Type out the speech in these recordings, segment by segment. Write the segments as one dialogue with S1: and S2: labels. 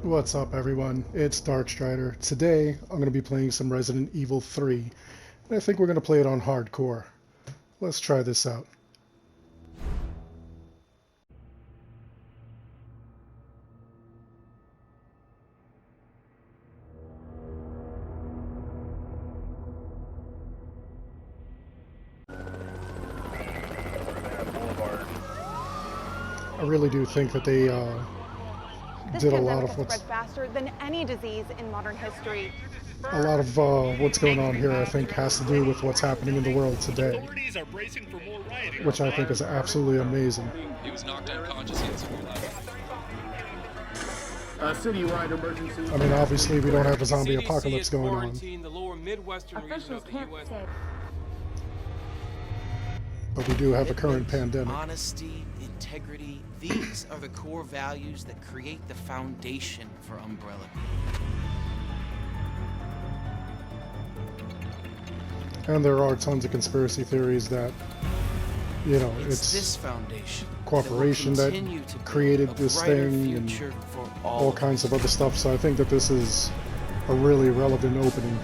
S1: What's up, everyone? It's Darkstrider. Today, I'm going to be playing some Resident Evil 3, and I think we're going to play it on hardcore. Let's try this out. I really do think that they did a lot of what's
S2: spread faster than any disease in modern history.
S1: a lot of what's going on here. I think has to do with what's happening in the world today,
S3: Authorities are bracing for more rioting.
S1: which I think is absolutely amazing.
S4: He was knocked unconscious. He had severe
S5: Citywide emergency.
S1: I mean, obviously, we don't have a zombie
S6: CDC
S1: apocalypse
S6: is
S1: going on,
S6: quarantined the lower Midwestern region of the U.S.
S1: but we do have a current pandemic.
S7: Honesty, integrity, these are the core values that create the foundation for Umbrella.
S1: And there are tons of conspiracy theories that, you know,
S7: It's
S1: it's
S7: this foundation
S1: corporation
S7: that,
S1: that
S7: will continue to build
S1: created
S7: a
S1: this
S7: brighter
S1: thing and
S7: future for
S1: all
S7: of
S1: kinds
S7: us.
S1: of other stuff, so I think that this is a really relevant opening.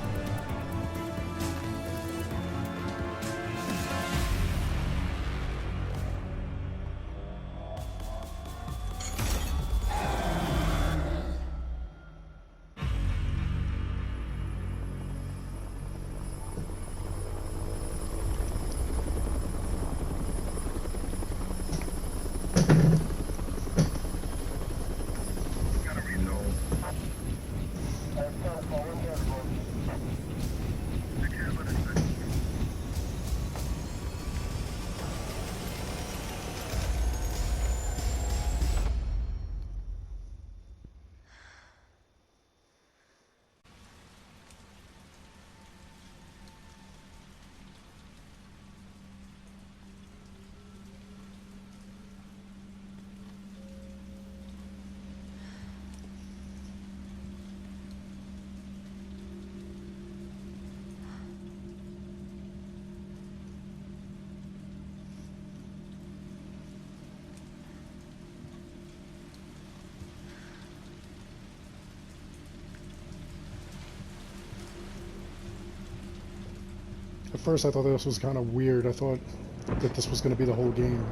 S1: At first I thought this was kind of weird. I thought that this was going to be the whole game,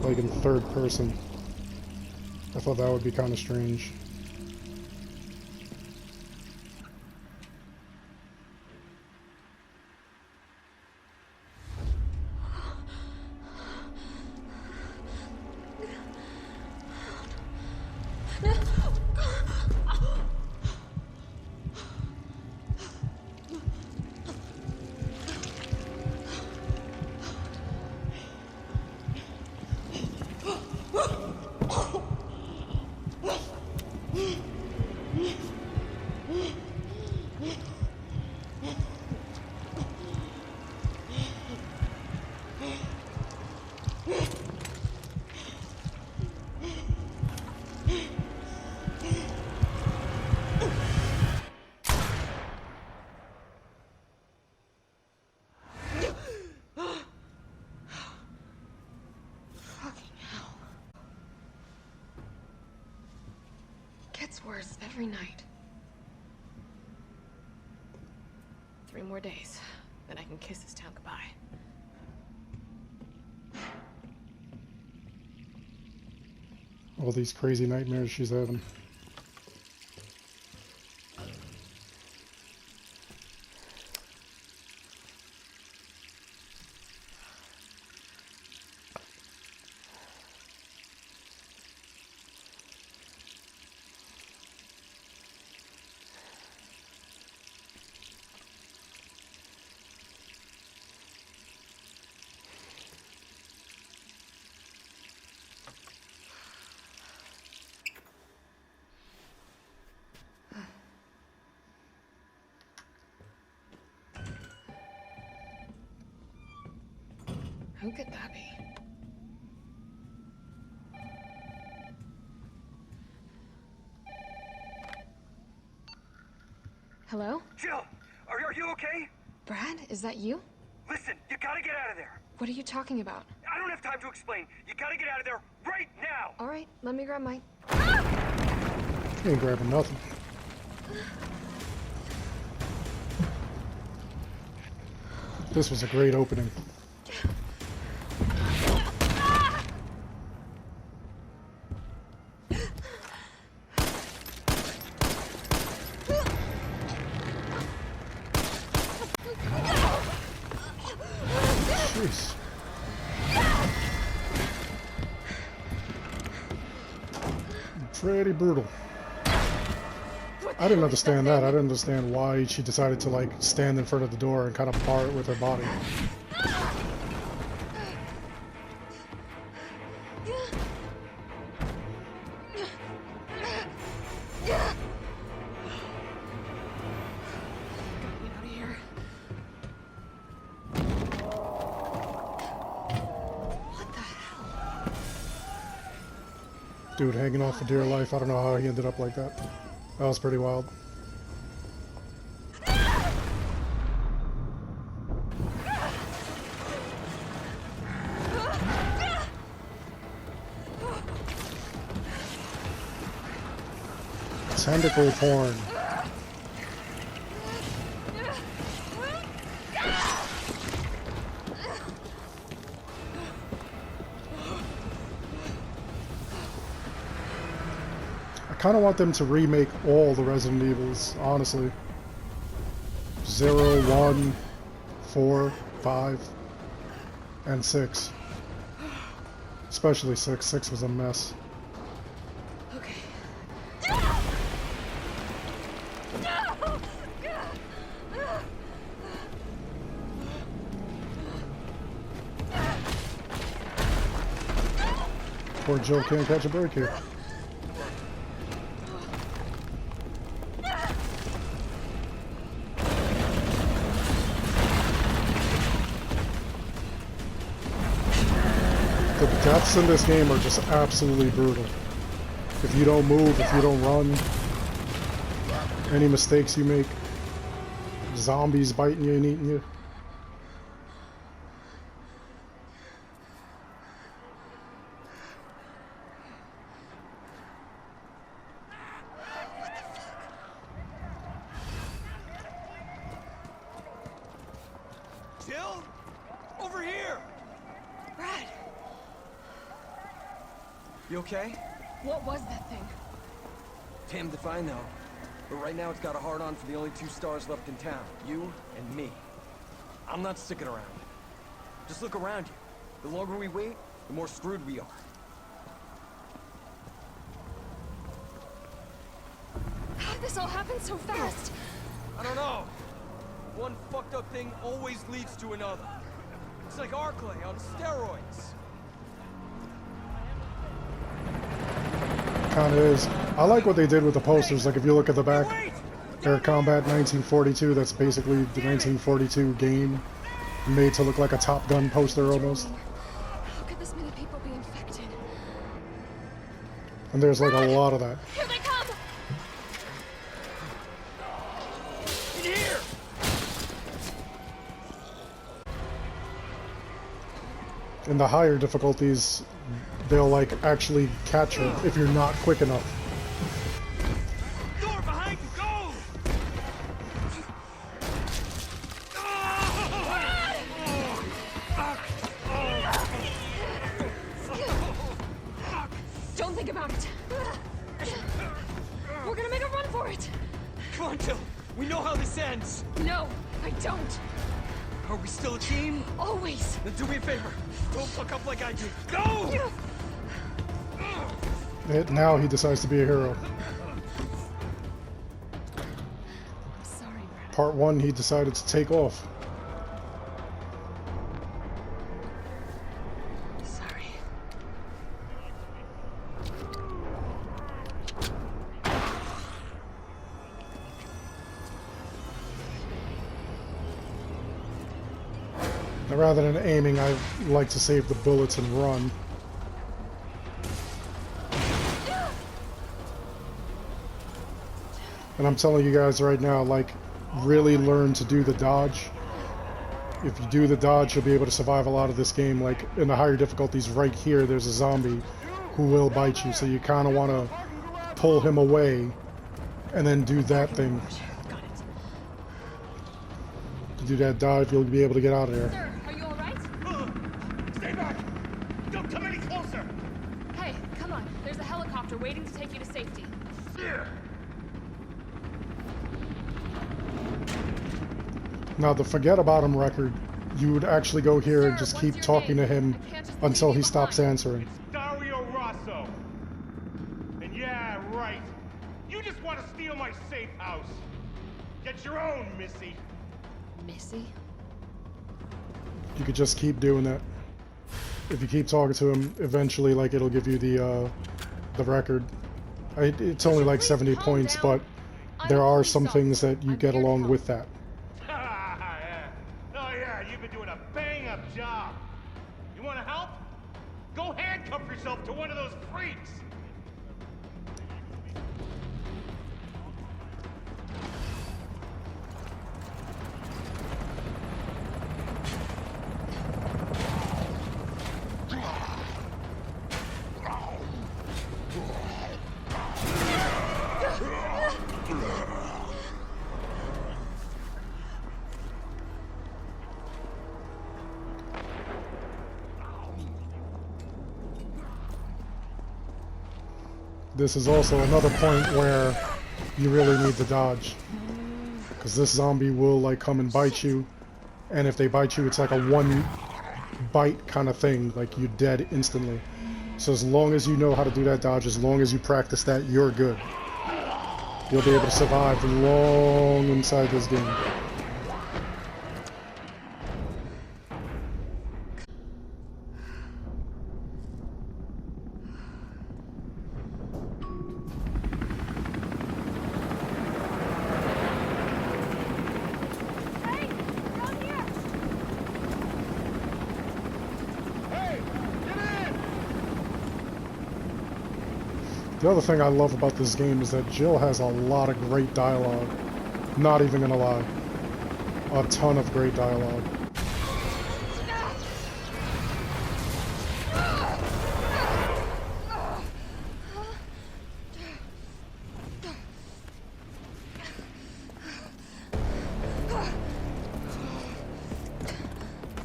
S1: like in third person. I thought that would be kind of strange.
S8: Gets worse every night. 3 more days, then I can kiss this town goodbye.
S1: All these crazy nightmares she's having.
S8: Who could that be? Hello?
S9: Jill, are you okay?
S8: Brad, is that you?
S9: Listen, you gotta get out of there.
S8: What are you talking about?
S9: I don't have time to explain. You gotta get out of there right now.
S8: All right, let me grab my...
S1: Ain't grabbing nothing. This was a great opening. Jeez. Pretty brutal. I didn't understand that. I didn't understand why she decided to like stand in front of the door and kind of bar it with her body. Dude hanging off for dear life. I don't know how he ended up like that. That was pretty wild. Tentacle porn. I kind of want them to remake all the Resident Evils, honestly. 0, 1, 4, 5, and 6. Especially 6. 6 was a mess.
S8: Okay.
S1: Poor Joe can't catch a break here. The deaths in this game are just absolutely brutal. If you don't move, if you don't run, any mistakes you make, zombies biting you and eating you.
S9: Jill? Over here!
S8: Brad,
S9: You okay?
S8: what was that thing?
S9: Damned if I know. But right now it's got a hard-on for the only 2 stars left in town. You and me. I'm not sticking around. Just look around you. The longer we wait, the more screwed we are.
S8: How did this all happen so fast?
S9: I don't know. One fucked up thing always leads to another. It's like Arclay on steroids.
S1: Kind of is. I like what they did with the posters. Like if you look at the back, Air Combat 1942. That's basically the 1942 game, made to look like a Top Gun poster almost.
S8: How could this many people be infected?
S1: And there's like a lot of that.
S8: Here they come!
S9: In here!
S1: In the higher difficulties, they'll like actually catch her if you're not quick enough.
S9: Door behind you, go!
S8: Don't think about it. We're gonna make a run for it.
S9: Come on, Jill. We know how this ends.
S8: No, I don't.
S9: Are we still a team?
S8: Always.
S9: Then do me a favor. Don't fuck up like I did. Go!
S1: Now he decides to be a hero.
S8: I'm sorry, Brad.
S1: Part 1, he decided to take off.
S8: Sorry.
S1: Now, rather than aiming, I like to save the bullets and run. And I'm telling you guys right now, like, really learn to do the dodge. If you do the dodge, you'll be able to survive a lot of this game. Like, in the higher difficulties right here, there's a zombie who will bite you, so you kind of want to pull him away, and then do that thing.
S8: Got it.
S1: Do that dive, you'll be able to get out of there.
S8: Sir, are you alright?
S3: Stay back! Don't come any closer!
S8: Hey, come on. There's a helicopter waiting to take you to safety.
S1: Now, the Forget About Him record, you would actually go here and just keep talking to him until he stops answering.
S3: Dario Rosso. And yeah, right. You just want to steal my safe house. Get your own, Missy.
S8: Missy?
S1: You could just keep doing that. If you keep talking to him, eventually, like, it'll give you the record. It's only like 70 points, but there are some things that you get along with that.
S3: Oh yeah, you've been doing a bang-up job. You want to help? Go handcuff yourself to one of those freaks.
S1: This is also another point where you really need to dodge, because this zombie will like come and bite you, and if they bite you, it's like a one bite kind of thing, like you're dead instantly. So as long as you know how to do that dodge, as long as you practice that, you're good. You'll be able to survive long inside this game. The other thing I love about this game is that Jill has a lot of great dialogue. Not even gonna lie. A ton of great dialogue.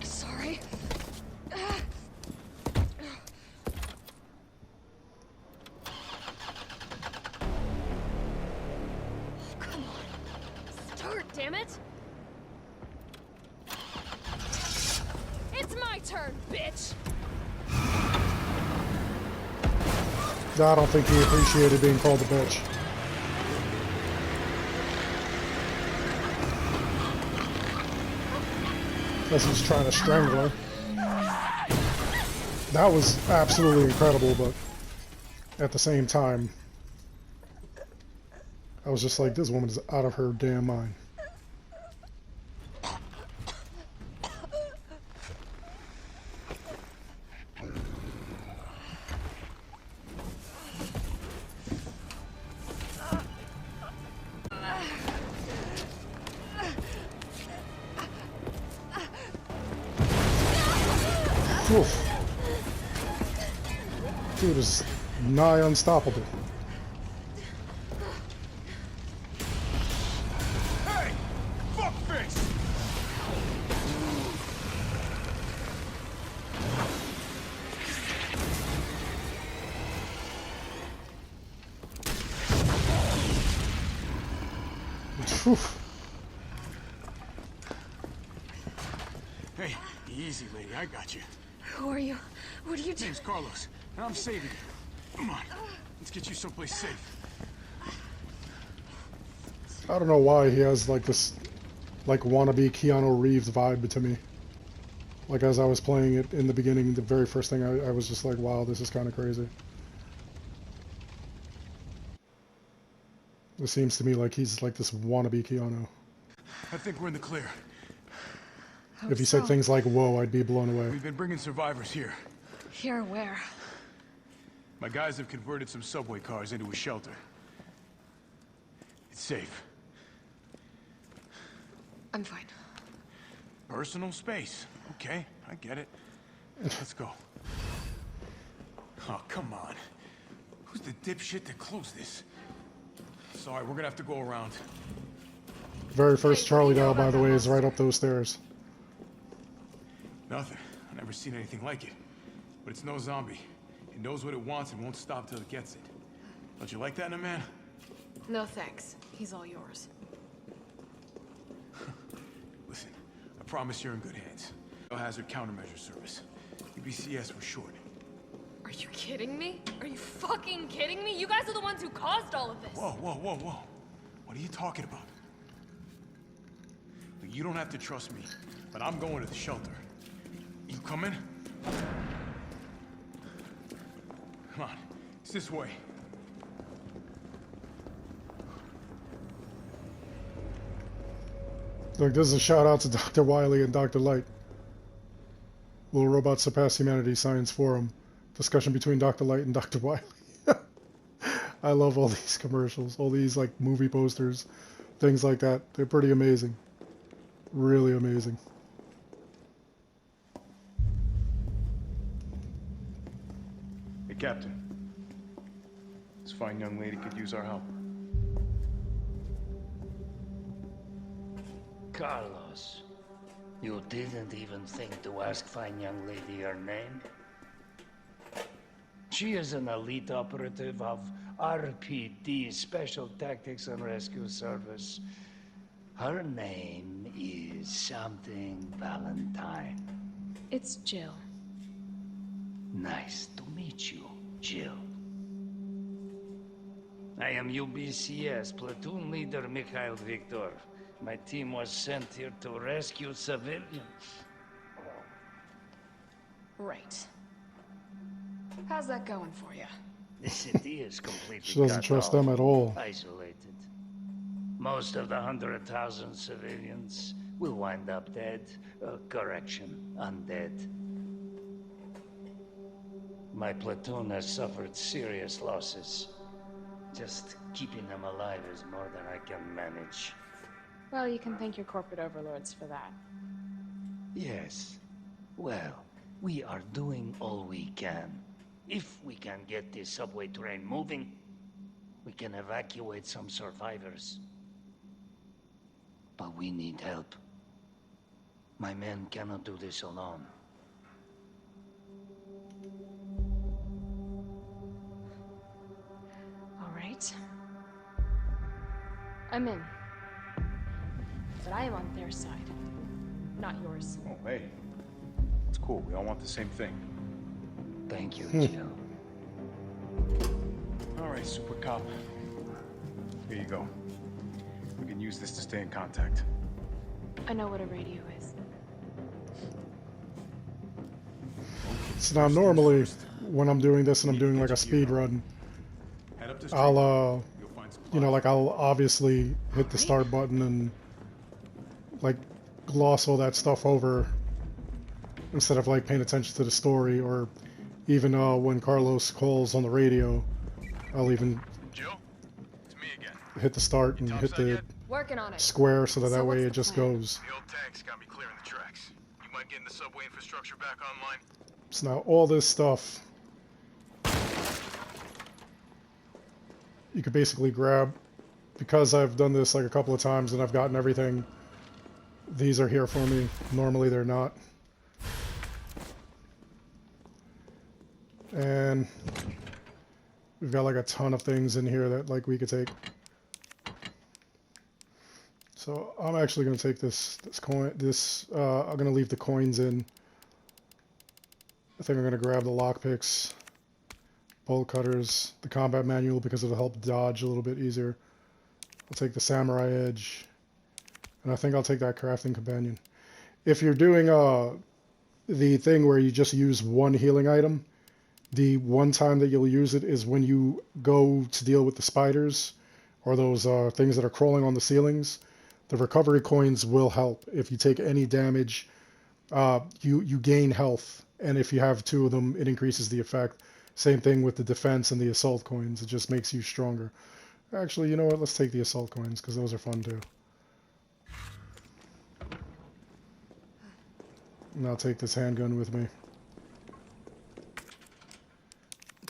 S8: Sorry. Damn it! It's my turn, bitch!
S1: I don't think he appreciated being called a bitch. Unless he's trying to strangle her. That was absolutely incredible, but at the same time, I was just like, this woman is out of her damn mind. Oof. Dude is nigh unstoppable.
S3: Hey! Fuckface!
S1: Oof.
S5: Hey, easy, lady. I got you.
S8: Who are you? What are you doing?
S5: Name's Carlos, and I'm saving you. Come on, let's get you someplace safe.
S1: I don't know why he has like this like wannabe Keanu Reeves vibe to me. Like as I was playing it in the beginning, the very first thing I was just like, wow, this is kind of crazy. It seems to me like he's like this wannabe Keanu.
S5: I think we're in the clear.
S1: If he said things like, whoa, I'd be blown away.
S5: We've been bringing survivors here.
S8: Here, where?
S5: My guys have converted some subway cars into a shelter. It's safe.
S8: I'm fine.
S5: Personal space. Okay, I get it. Let's go. Oh, come on. Who's the dipshit that closed this? Sorry, we're gonna have to go around.
S1: Very first Charlie doll, by the way, is right up those stairs.
S5: Nothing. I've never seen anything like it. But it's no zombie. It knows what it wants and won't stop till it gets it. Don't you like that in a man?
S8: No thanks. He's all yours.
S5: Listen, I promise you're in good hands. Hazard countermeasure service. UBCS for short.
S8: Are you kidding me? Are you fucking kidding me? You guys are the ones who caused all of this.
S5: Whoa, whoa, whoa, whoa. What are you talking about? Look, you don't have to trust me, but I'm going to the shelter. You coming? Come on, it's this way.
S1: Look, this is a shout out to Dr. Wily and Dr. Light. Will robots surpass humanity? Science Forum. Discussion between Dr. Light and Dr. Wily. I love all these commercials, all these like movie posters, things like that. They're pretty amazing. Really amazing.
S3: Hey, Captain. This fine young lady could use our help.
S10: Carlos, you didn't even think to ask fine young lady her name? She is an elite operative of RPD, Special Tactics and Rescue Service. Her name is something Valentine.
S8: It's Jill.
S10: Nice to meet you, Jill. I am UBCS Platoon Leader Mikhail Victor. My team was sent here to rescue civilians.
S8: Right. How's that going for you?
S10: The city is completely
S1: She doesn't
S10: cut
S1: trust
S10: off,
S1: them at all.
S10: isolated. Most of the 100,000 civilians will wind up dead. Correction, undead. My platoon has suffered serious losses. Just keeping them alive is more than I can manage.
S8: Well, you can thank your corporate overlords for that.
S10: Yes. Well, we are doing all we can. If we can get this subway train moving, we can evacuate some survivors. But we need help. My men cannot do this alone.
S8: All right. I'm in. But I am on their side, not yours.
S3: Oh, hey. It's cool. We all want the same thing.
S10: Thank you, Jill.
S3: All right, Super Cop. Here you go. We can use this to stay in contact.
S8: I know what a radio is.
S1: So now normally when I'm doing this and I'm doing like a speed run,
S3: Head up the street.
S1: I'll
S3: You'll find supplies.
S1: you know, like I'll obviously hit the start button and like gloss all that stuff over instead of like paying attention to the story, or even when Carlos calls on the radio, I'll even
S3: Jill, it's me again.
S1: hit the start and hit the
S8: Working on it.
S1: square so that
S8: So
S1: that way
S8: what's
S1: it
S8: the
S1: just
S8: plan?
S1: goes.
S3: The old tanks got me clearing the tracks. You mind getting the subway infrastructure back online?
S1: So now all this stuff you could basically grab, because I've done this like a couple of times and I've gotten everything. These are here for me. Normally they're not. And we've got like a ton of things in here that like we could take. So I'm actually going to take this coin. I'm going to leave the coins in. I think I'm going to grab the lockpicks, bolt cutters, the combat manual because it'll help dodge a little bit easier. I'll take the samurai edge, and I think I'll take that crafting companion. If you're doing the thing where you just use one healing item, the one time that you'll use it is when you go to deal with the spiders or those things that are crawling on the ceilings. The recovery coins will help. If you take any damage, you gain health, and if you have two of them, it increases the effect. Same thing with the defense and the assault coins. It just makes you stronger. Actually, you know what? Let's take the assault coins because those are fun too. And I'll take this handgun with me.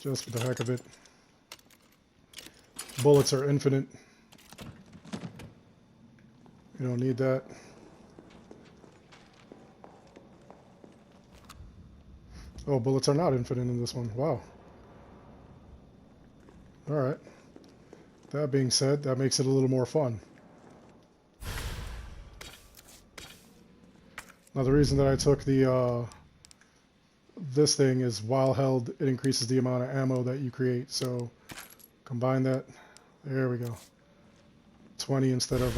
S1: Just for the heck of it. bullets are infinite. You don't need that. Oh, bullets are not infinite in this one. Wow. Alright. That being said, that makes it a little more fun. Now the reason that I took the this thing is while held, it increases the amount of ammo that you create. So combine that. There we go. 20 instead of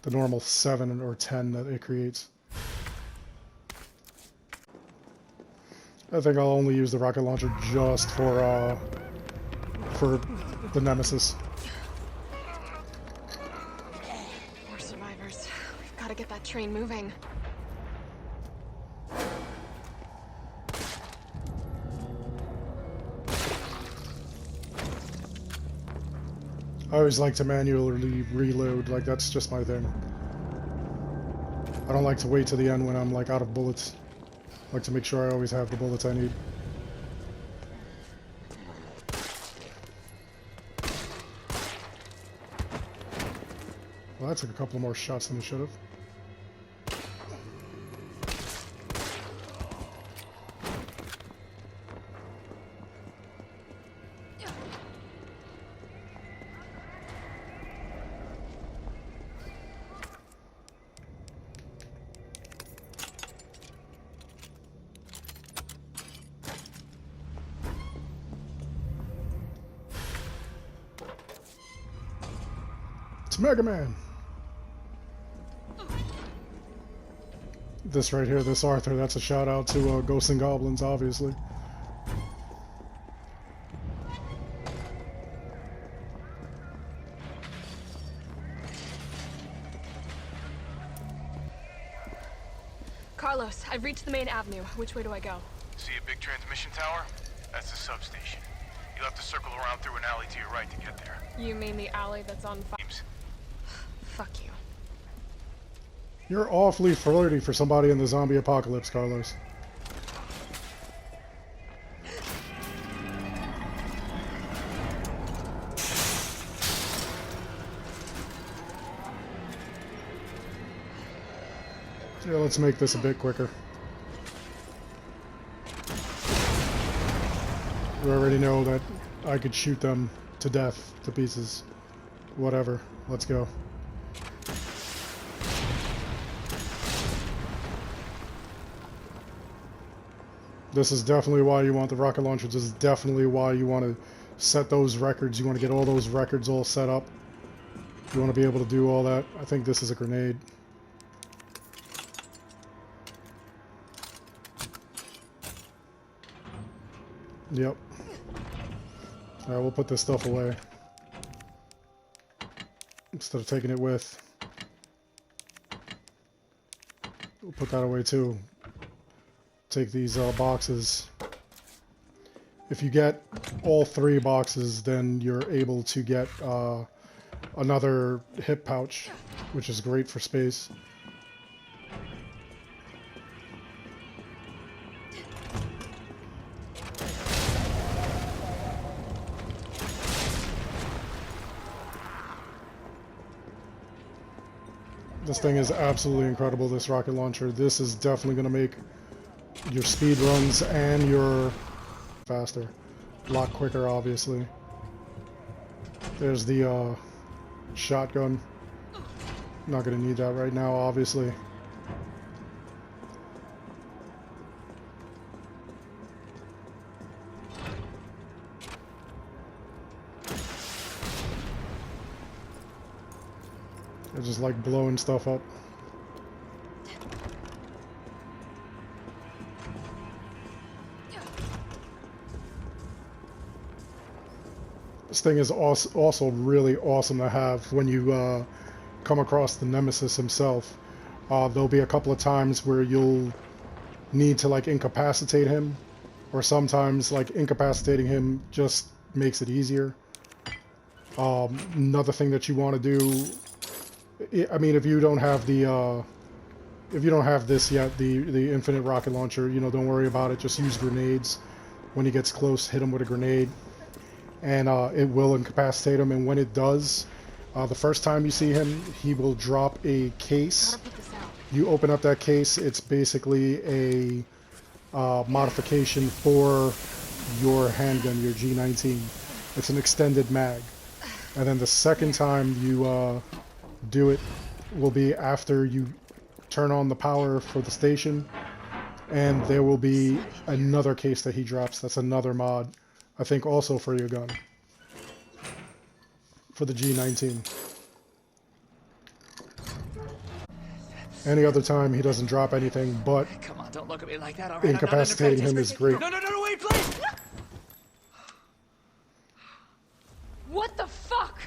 S1: the normal 7 or 10 that it creates. I think I'll only use the rocket launcher just for the Nemesis.
S8: More survivors. We've got to get that train moving.
S1: I always like to manually reload, like that's just my thing. I don't like to wait to the end when I'm like out of bullets. I like to make sure I always have the bullets I need. Well, that took a couple more shots than it should have. It's Mega Man! This right here, this Arthur, that's a shout out to Ghosts and Goblins, obviously.
S8: Carlos, I've reached the main avenue. Which way do I go?
S5: See a big transmission tower? That's the substation. You'll have to circle around through an alley to your right to get there.
S8: You mean the alley that's on fire? Fuck you.
S1: You're awfully flirty for somebody in the zombie apocalypse, Carlos. Yeah, let's make this a bit quicker. We already know that I could shoot them to death, to pieces. Whatever. Let's go. This is definitely why you want the rocket launcher. This is definitely why you want to set those records. You want to get all those records all set up. You want to be able to do all that. I think this is a grenade. Yep. Alright, we'll put this stuff away. Instead of taking it with. We'll put that away too. Take these boxes. If you get all 3 boxes, then you're able to get another hip pouch, which is great for space. This thing is absolutely incredible, this rocket launcher. This is definitely going to make your speed runs and your faster. A lot quicker, obviously. There's the shotgun. Not going to need that right now, obviously. I just like blowing stuff up. This thing is also really awesome to have when you come across the Nemesis himself. There'll be a couple of times where you'll need to like incapacitate him, or sometimes like incapacitating him just makes it easier. Another thing that you want to do, I mean, if you don't have the if you don't have this yet, the infinite rocket launcher, you know, don't worry about it. Just use grenades. When he gets close, hit him with a grenade. and it will incapacitate him. And when it does, the first time you see him, he will drop a case.
S8: Gotta put this out.
S1: You open up that case, it's basically a modification for your handgun, your G19. It's an extended mag. And then the second time you do it will be after you turn on the power for the station, and there will be another case that he drops. That's another mod, I think also for your gun, for the G19. Any other time he doesn't drop anything, but
S10: Come on, don't look at me like that. All right,
S1: incapacitating him is great.
S9: No, wait, please!
S8: What the fuck?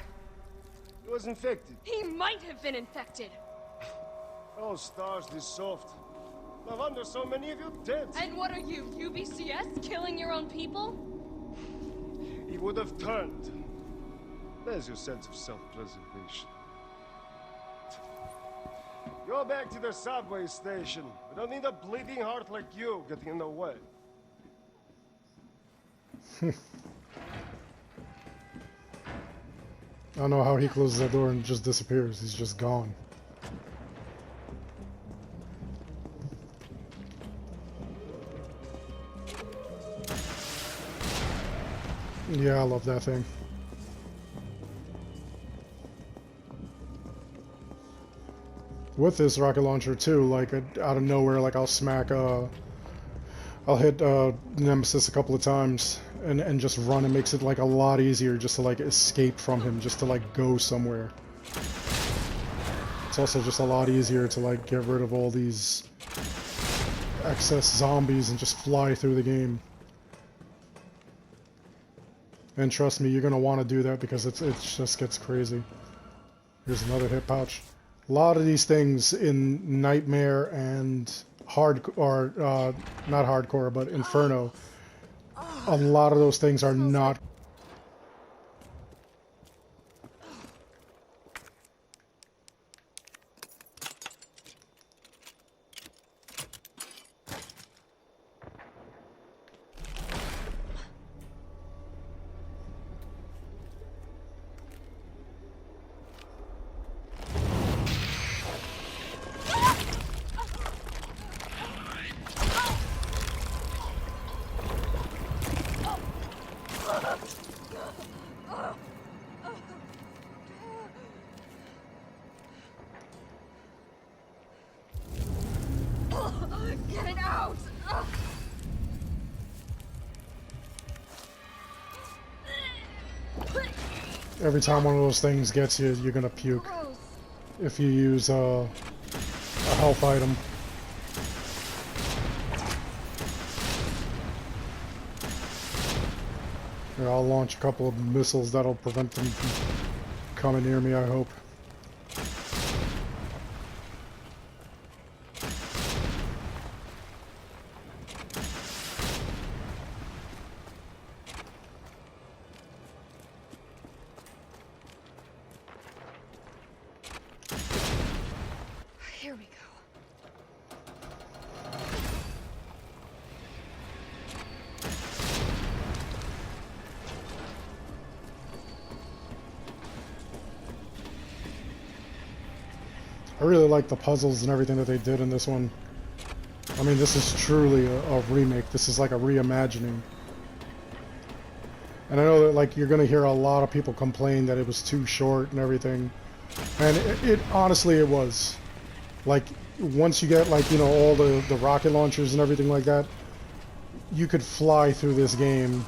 S3: He was infected.
S8: He might have been infected.
S3: Oh, stars, this soft. No wonder so many of you dead.
S8: And what are you, UBCS? Killing your own people?
S3: He would have turned. There's your sense of self-preservation. Go back to the subway station. We don't need a bleeding heart like you getting in the way.
S1: I don't know how he closes that door and just disappears. He's just gone. Yeah, I love that thing. With this rocket launcher too, like out of nowhere, like I'll smack I'll hit Nemesis a couple of times and just run. It makes it like a lot easier just to like escape from him, just to like go somewhere. It's also just a lot easier to like get rid of all these excess zombies and just fly through the game. And trust me, you're gonna want to do that because it just gets crazy. Here's another hit pouch. A lot of these things in Nightmare and not hardcore, but Inferno, a lot of those things are not.
S8: Get it out!
S1: Every time one of those things gets you, you're gonna puke. If you use a health item. Here, I'll launch a couple of missiles that'll prevent them from coming near me, I hope.
S8: Here we go.
S1: I really like the puzzles and everything that they did in this one. I mean, this is truly a remake. This is like a reimagining. And I know that like you're gonna hear a lot of people complain that it was too short and everything. And it honestly it was. Like once you get like, you know, all the rocket launchers and everything like that, you could fly through this game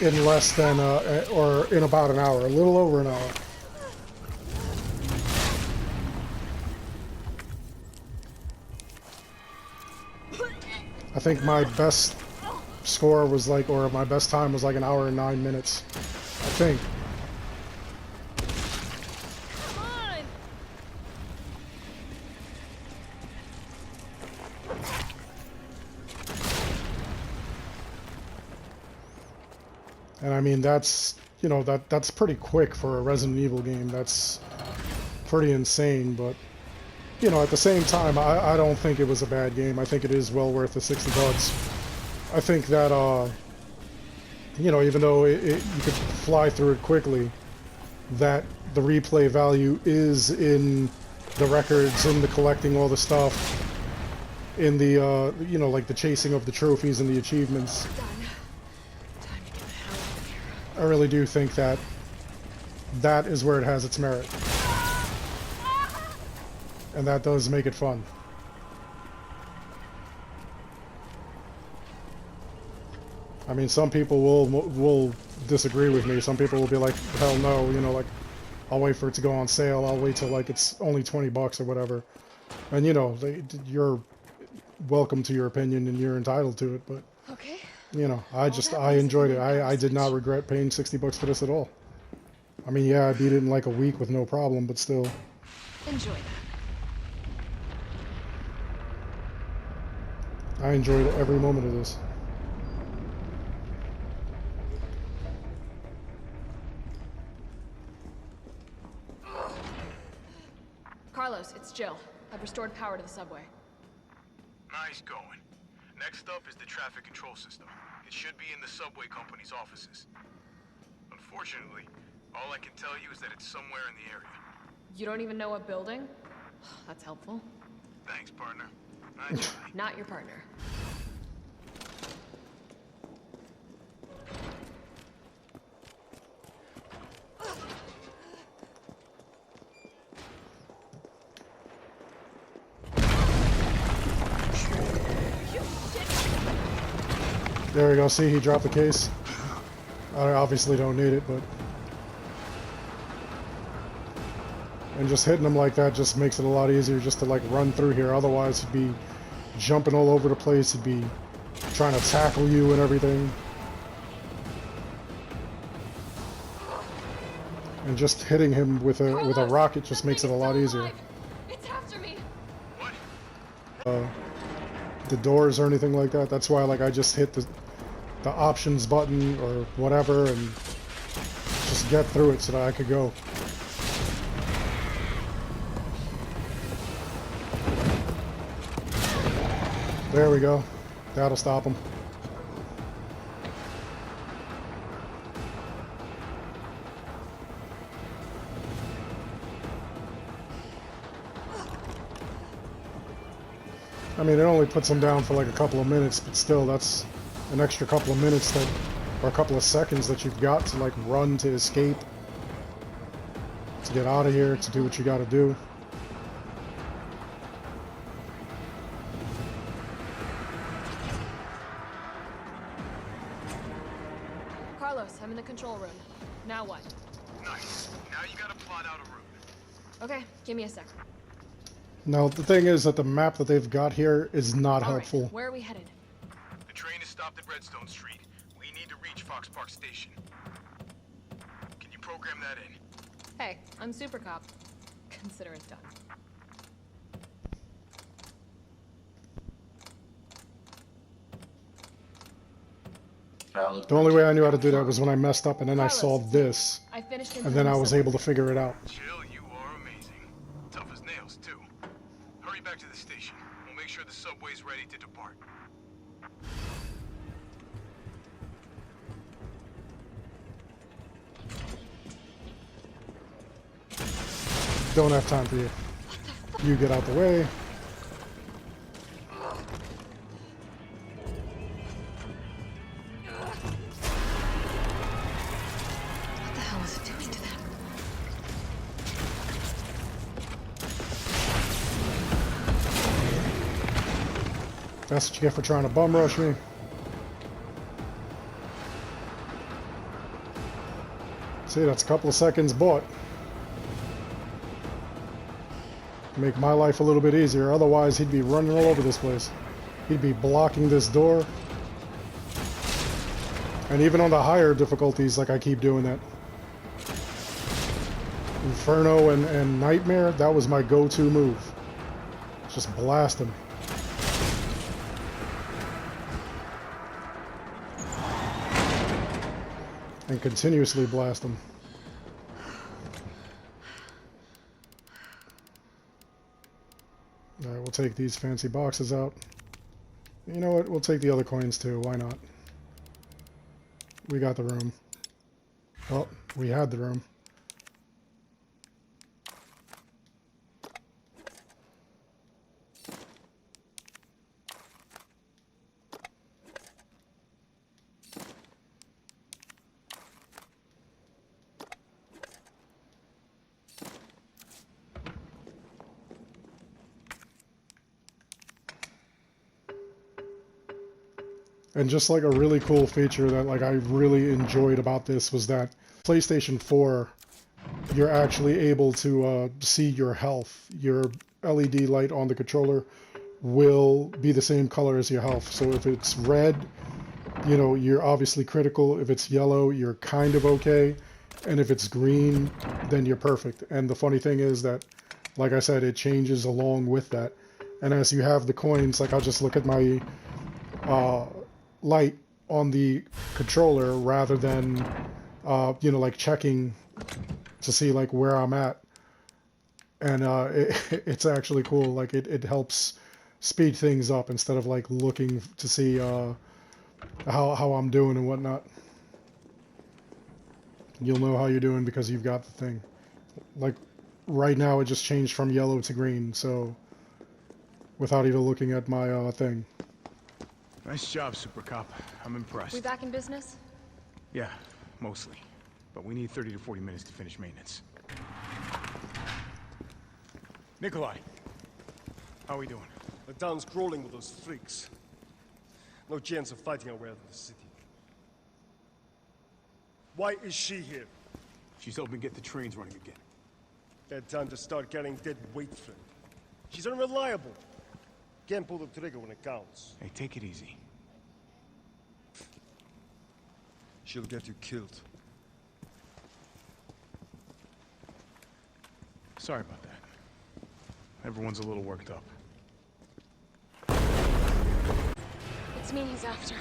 S1: in less than or in about an hour, a little over an hour. I think my best score was like, or my best time was like an hour and 9 minutes, I think.
S8: Come on!
S1: And I mean, that's, you know, that's pretty quick for a Resident Evil game. That's pretty insane, but, you know, at the same time, I don't think it was a bad game. I think it is well worth the $60. I think that, you know, even though you could fly through it quickly, that the replay value is in the records, in the collecting all the stuff, in the, you know, like the chasing of the trophies and the achievements.
S8: Time to get the hell out of here.
S1: I really do think that that is where it has its merit. And that does make it fun. I mean, some people will disagree with me. Some people will be like, hell no, you know, like, I'll wait for it to go on sale. I'll wait till, like, it's only 20 bucks or whatever. And, you know, you're welcome to your opinion and you're entitled to it, but,
S8: Okay.
S1: you know, I enjoyed it. I did not regret paying 60 bucks for this at all. I mean, yeah, I beat it in like a week with no problem, but still.
S8: Enjoy that.
S1: I enjoyed every moment of this.
S8: Carlos, it's Jill. I've restored power to the subway.
S5: Nice going. Next up is the traffic control system. It should be in the subway company's offices. Unfortunately, all I can tell you is that it's somewhere in the area.
S8: You don't even know what building? That's helpful.
S5: Thanks, partner. I enjoy.
S8: Not your partner.
S1: There we go. See, he dropped the case. I obviously don't need it, but... And just hitting him like that just makes it a lot easier just to, like, run through here. Otherwise, he'd be jumping all over the place. He'd be trying to tackle you and everything. And just hitting him with a rocket just makes it a lot easier.
S8: It's after me.
S5: What?
S1: The doors or anything like that. That's why, like, I just hit the options button or whatever and just get through it so that I could go. There we go. That'll stop him. I mean, it only puts him down for like a couple of minutes, but still, that's an extra couple of minutes that, or a couple of seconds that you've got to like run to escape, to get out of here, to do what you gotta do.
S8: Carlos, I'm in the control room. Now what?
S5: Nice. Now you gotta plot out a route.
S8: Okay, give me a sec.
S1: Now, the thing is that the map that they've got here is not
S8: All
S1: helpful.
S8: right, where are we headed?
S5: The train is stopped at Redstone Street. We need to reach Fox Park Station. Can you program that in?
S8: Hey, I'm Super Cop. Consider it done.
S1: The only way I knew how to do that was when I messed up and then I saw
S8: Carlos,
S1: this,
S8: I finished
S1: and then I was able to figure it out.
S5: Jill, you are amazing. Tough as nails, too. Hurry back to the station. We'll make sure the subway's ready to depart.
S1: Don't have time for you. You get out the way.
S8: What the hell is it doing to them?
S1: That's what you get for trying to bum rush me. See, that's a couple of seconds bought. Make my life a little bit easier. Otherwise, he'd be running all over this place. He'd be blocking this door. And even on the higher difficulties, like I keep doing that. Inferno and Nightmare, that was my go-to move. Just blast him. And continuously blast them. Alright, we'll take these fancy boxes out. You know what? We'll take the other coins too. Why not? we got the room. Well, we had the room. And just like a really cool feature that like I really enjoyed about this was that PlayStation 4, you're actually able to see your health. Your LED light on the controller will be the same color as your health. So if it's red, you know, you're obviously critical. If it's yellow, you're kind of okay. And if it's green, then you're perfect. And the funny thing is that, like I said, it changes along with that. And as you have the coins, like I'll just look at my light on the controller rather than, you know, like checking to see like where I'm at. And it's actually cool. Like it helps speed things up instead of like looking to see how I'm doing and whatnot. You'll know how you're doing because you've got the thing. Like right now it just changed from yellow to green, so without even looking at my thing.
S5: Nice job, Super Cop. I'm impressed.
S8: We back in business?
S5: Yeah, mostly. But we need 30 to 40 minutes to finish maintenance. Nikolai, how are we doing?
S11: The town's crawling with those freaks. No chance of fighting our way out of the city. Why is she here?
S5: She's helping get the trains running again.
S11: Bad time to start carrying dead weight, friend. She's unreliable. Can't pull the trigger when it counts.
S5: Hey, take it easy.
S11: She'll get you killed.
S5: Sorry about that. Everyone's a little worked up.
S8: It's me he's after.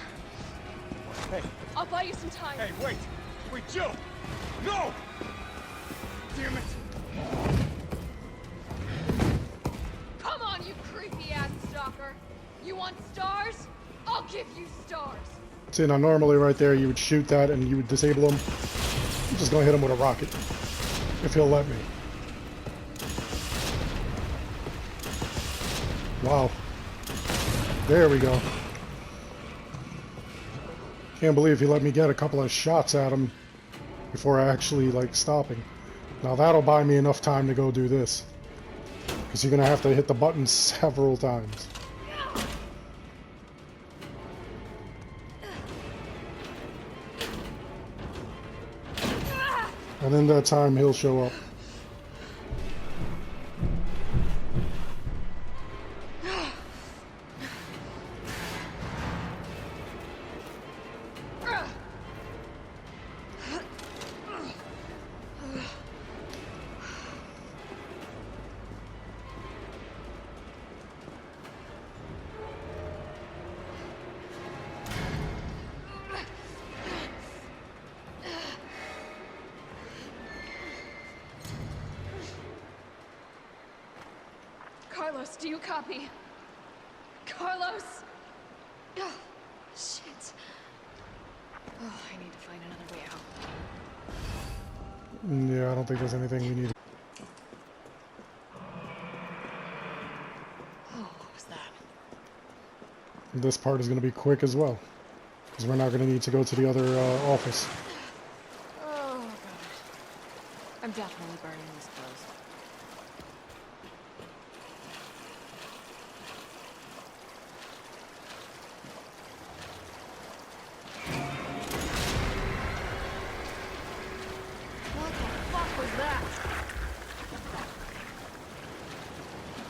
S5: Hey,
S8: I'll buy you some time.
S5: hey, wait! Wait, Jill! No! Damn it!
S8: Come on, you creepy-ass stalker. You want stars? I'll give you stars.
S1: See, now normally right there you would shoot that and you would disable him. I'm just gonna hit him with a rocket. If he'll let me. Wow. There we go. Can't believe he let me get a couple of shots at him before actually like stopping. Now that'll buy me enough time to go do this. Because you're gonna have to hit the button several times. And in that time he'll show up.
S8: Carlos, do you copy? Carlos! Oh, shit. Oh, I need to find another way out.
S1: Yeah, I don't think there's anything we need.
S8: Oh, what was that?
S1: This part is going to be quick as well. Because we're not going to need to go to the other office.
S8: Oh, God. I'm definitely burning these clothes.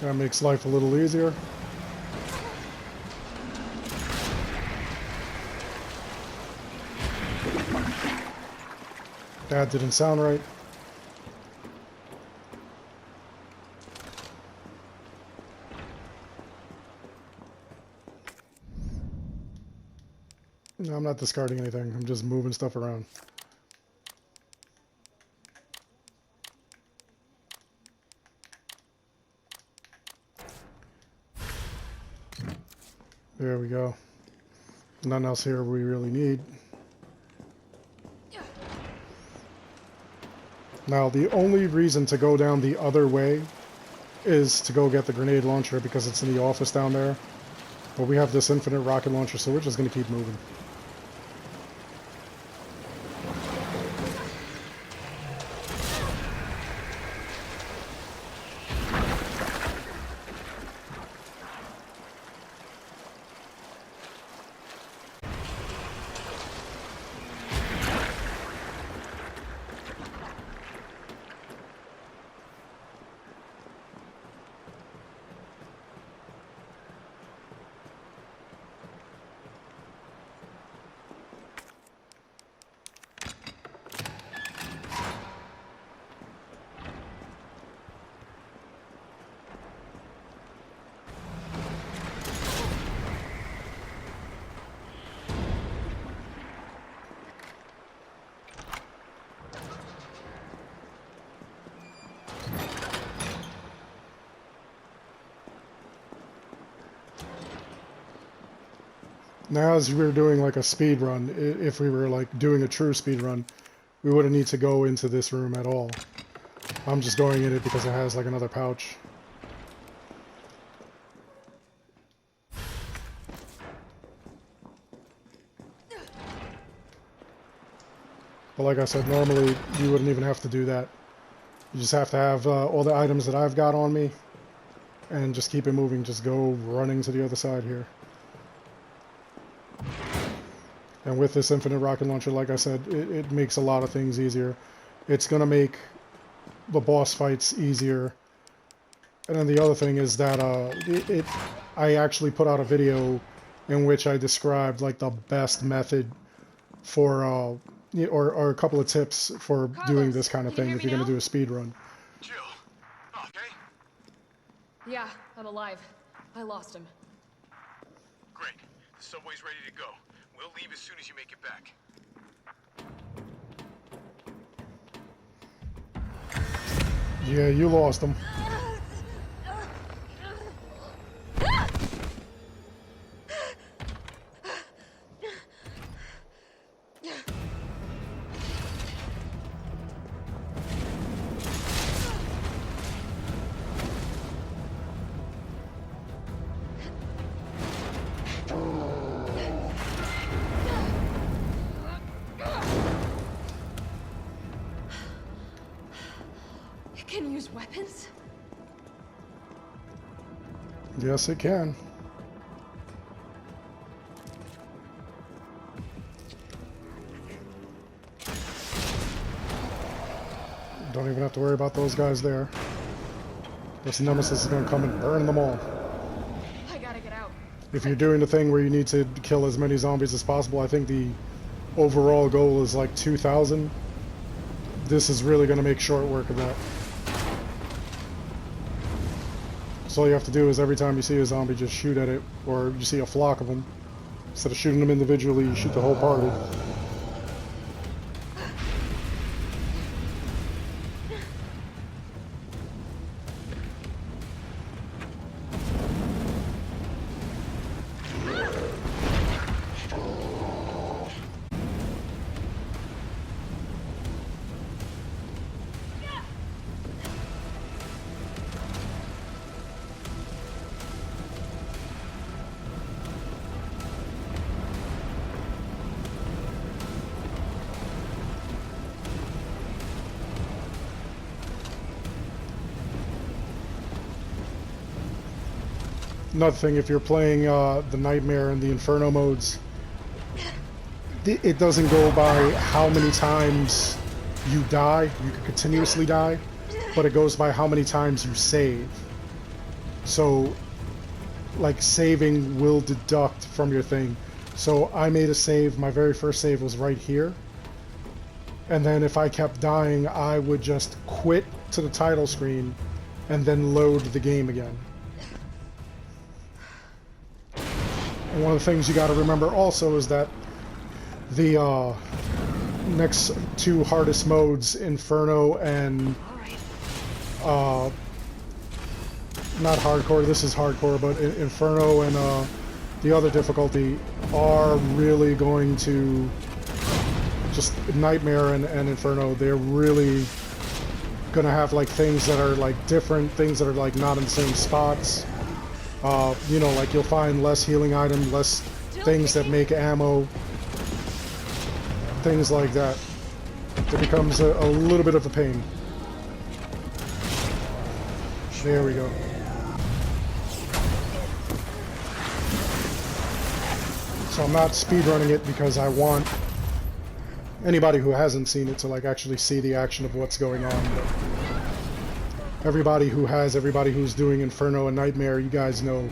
S1: That makes life a little easier. That didn't sound right. No, I'm not discarding anything. I'm just moving stuff around. There we go. Nothing else here we really need. Now, the only reason to go down the other way is to go get the grenade launcher because it's in the office down there. But we have this infinite rocket launcher, so we're just going to keep moving. Now, as we were doing like a speed run, if we were like doing a true speed run, we wouldn't need to go into this room at all. I'm just going in it because it has like another pouch. But like I said, normally you wouldn't even have to do that. You just have to have all the items that I've got on me and just keep it moving. Just go running to the other side here. And with this infinite rocket launcher, like I said, it makes a lot of things easier. It's going to make the boss fights easier. And then the other thing is that I actually put out a video in which I described like the best method for, or a couple of tips for doing this kind of thing if you're going to do a speed run.
S5: Jill, okay?
S8: Yeah, I'm alive. I lost him.
S5: Great. The subway's ready to go. We'll leave as soon as you make it back.
S1: Yeah, you lost him.
S8: Can use weapons?
S1: Yes, it can. Don't even have to worry about those guys there. This Nemesis is going to come and burn them all.
S8: I gotta get out.
S1: If you're doing the thing where you need to kill as many zombies as possible, I think the overall goal is like 2,000. This is really going to make short work of that. So all you have to do is every time you see a zombie, just shoot at it, or you see a flock of them. Instead of shooting them individually, you shoot the whole party. Another thing, if you're playing the Nightmare and the Inferno modes, it doesn't go by how many times you die. You can continuously die, but it goes by how many times you save. So, like, saving will deduct from your thing. So I made a save, my very first save was right here. And then if I kept dying, I would just quit to the title screen and then load the game again. And one of the things you got to remember also is that the next two hardest modes, Inferno and not hardcore, this is hardcore, but Inferno and the other difficulty are really going to just Nightmare and Inferno, they're really gonna have like things that are like different, things that are like not in the same spots. You know, like you'll find less healing items, less things that make ammo, things like that. It becomes a little bit of a pain. There we go. So I'm not speedrunning it because I want anybody who hasn't seen it to like actually see the action of what's going on. But everybody who has, everybody who's doing Inferno and Nightmare, you guys know.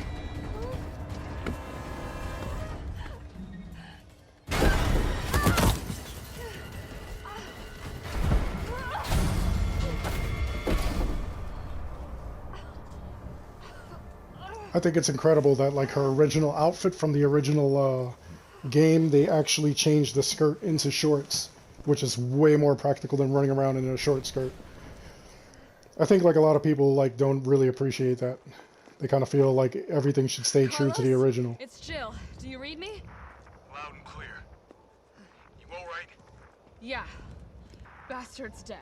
S1: I think it's incredible that like her original outfit from the original game, they actually changed the skirt into shorts, which is way more practical than running around in a short skirt. I think like a lot of people like don't really appreciate that. They kind of feel like everything should stay true to the original.
S8: It's Jill. Do you read me?
S5: Loud and clear. You all right?
S8: Yeah. Bastard's dead.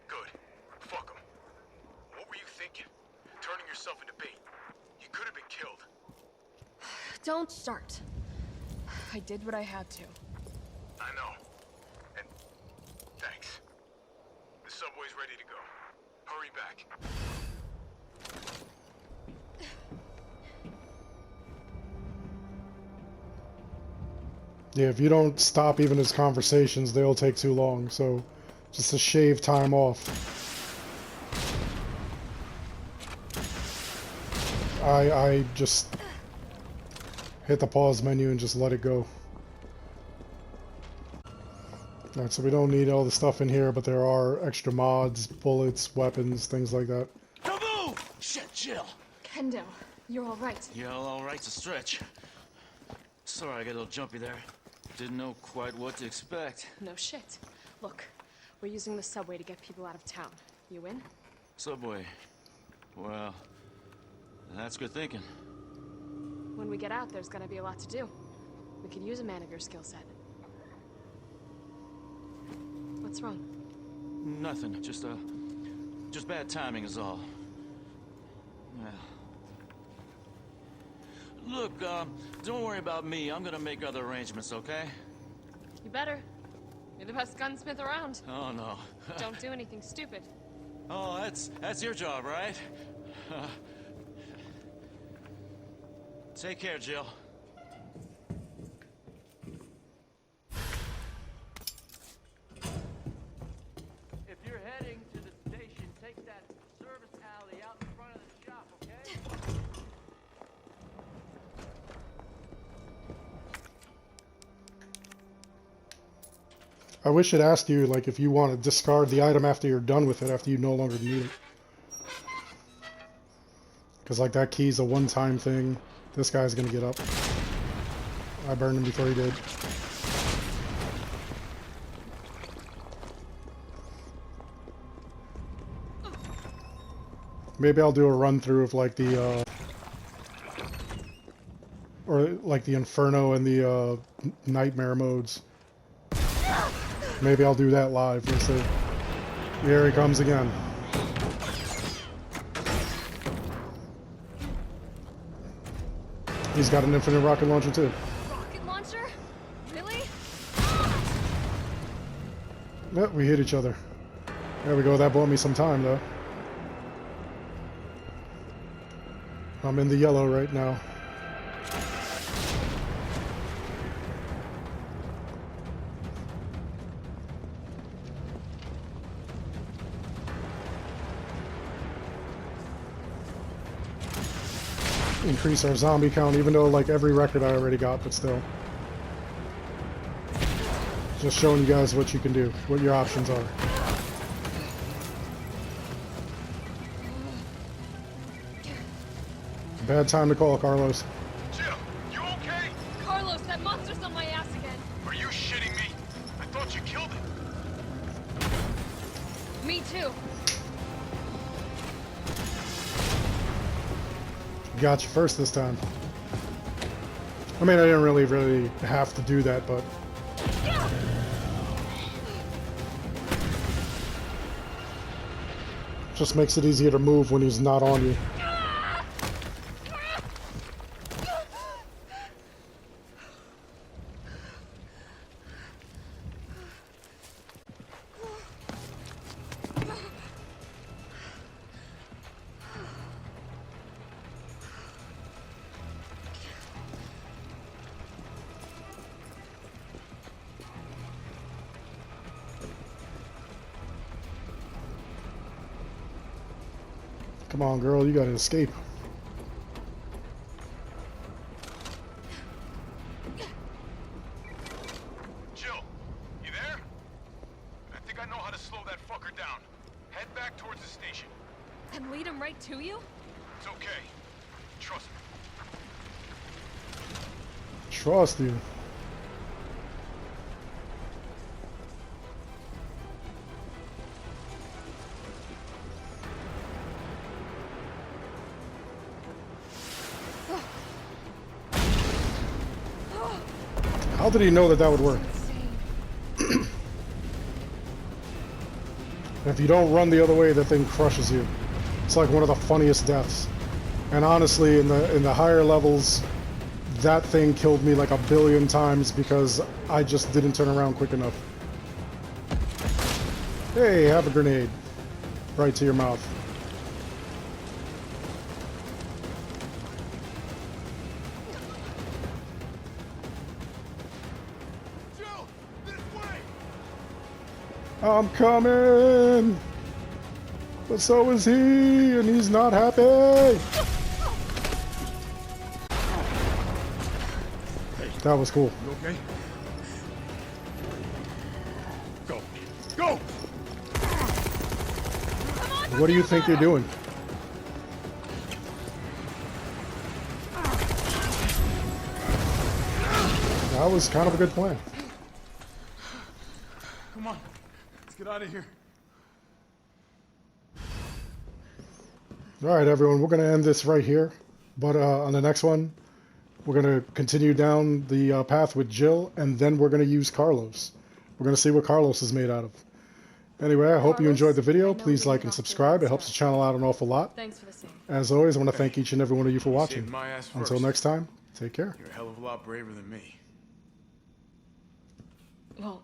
S5: Good. Fuck him. What were you thinking? Turning yourself into bait. You could have been killed.
S8: Don't start. I did what I had to.
S5: I know. And thanks. The subway's ready to go. Hurry back.
S1: Yeah, if you don't stop even his conversations, they'll take too long, so just to shave time off. I just hit the pause menu and just let it go. Alright, so we don't need all the stuff in here, but there are extra mods, bullets, weapons, things like that.
S7: Kaboom! Shit, Jill.
S8: Kendo, you're all right.
S7: Yeah, all right's a stretch. Sorry, I got a little jumpy there. Didn't know quite what to expect.
S8: No shit. Look, we're using the subway to get people out of town. You in?
S7: Subway. Well, that's good thinking.
S8: When we get out, there's gonna be a lot to do. We could use a man of your skill set. What's wrong?
S7: Nothing. Just bad timing is all. Yeah. Look, don't worry about me. I'm gonna make other arrangements, okay?
S8: You better. You're the best gunsmith around.
S7: Oh, no.
S8: Don't do anything stupid.
S7: Oh, that's your job, right? Take care, Jill.
S12: If you're heading to the station, take that service alley out in front of the shop, okay?
S1: I wish it asked you like if you want to discard the item after you're done with it, after you no longer need it. Because like that key's a one-time thing. This guy's gonna get up. I burned him before he did. Maybe I'll do a run through of like the or like the Inferno and the Nightmare modes. Maybe I'll do that live. We'll see. Here he comes again. He's got an infinite rocket launcher too.
S8: Rocket launcher? Really?
S1: Yep, we hit each other. There we go. That bought me some time though. I'm in the yellow right now. Increase our zombie count, even though like every record I already got, but still. Just showing you guys what you can do, what your options are. Bad time to call, Carlos.
S5: Jill, you okay?
S8: Carlos, that monster's on my ass again.
S5: Are you shitting me? I thought you killed it.
S8: Me too.
S1: Got you first this time. I mean, I didn't really have to do that, but Just makes it easier to move when he's not on you. Come on, girl, you gotta escape.
S5: Jill, you there? I think I know how to slow that fucker down. Head back towards the station.
S8: And lead him right to you?
S5: It's okay. Trust me.
S1: Trust you. How did he know that that would work? If you don't run the other way, the thing crushes you. It's like one of the funniest deaths. And honestly, in the higher levels, that thing killed me like 1,000,000,000 times because I just didn't turn around quick enough. Hey, have a grenade. Right to your mouth. I'm coming! But so is he, and he's not happy! That was cool.
S11: You okay? Go. Go!
S1: What do you think you're doing? That was kind of a good plan.
S11: Come on. Let's get out of here.
S1: Alright everyone, we're going to end this right here. But on the next one, we're going to continue down the path with Jill, and then we're going to use Carlos. We're going to see what Carlos is made out of. Anyway, I hope you enjoyed the video. Please like and subscribe. It helps the channel out an awful lot.
S8: Thanks for the same.
S1: As always, I want to thank each and every one of you for watching.
S5: my ass
S1: Until
S5: first.
S1: next time, take care.
S5: You're a hell of a lot braver than me.
S8: Well,